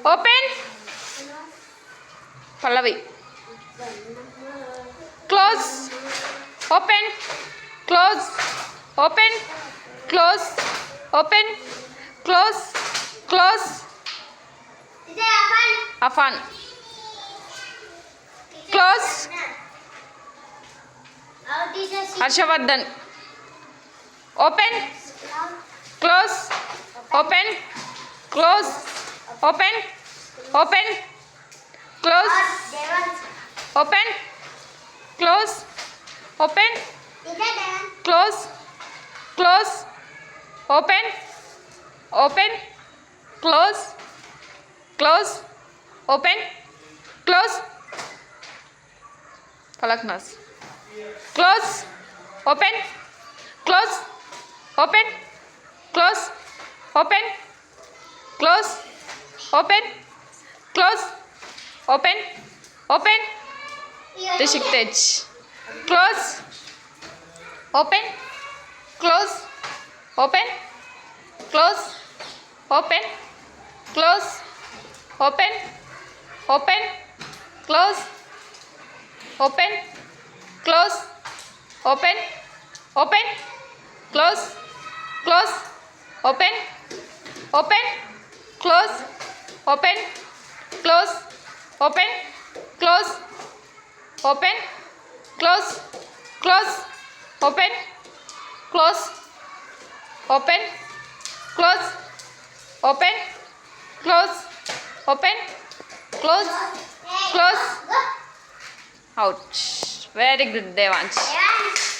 Open. Pallavi. Close. Open. Close. Open. Close. Open. Close. Close. Afan. Close. Harshavardhan. Open. Close. Open. Close. Open. Open. Close. Open. Close. Open. Close. Close. Open. Open. Close. Close. Open. Close. Kalaknas. Close. Open. Close. Open. Close. Open. Close. Open. Close. Open. Open. Rishik Tej. Close. Open. Close. Open. Close. Open. Close. Open. Open. Close. Open. Close. Open. Open. Close. Close. Open. Open. Close. Open. Close. Open. Close. Open. Close. Close. Open. Close. Open. Close. Open. Close. Open. Close. Close. Out. Very good, Devansh.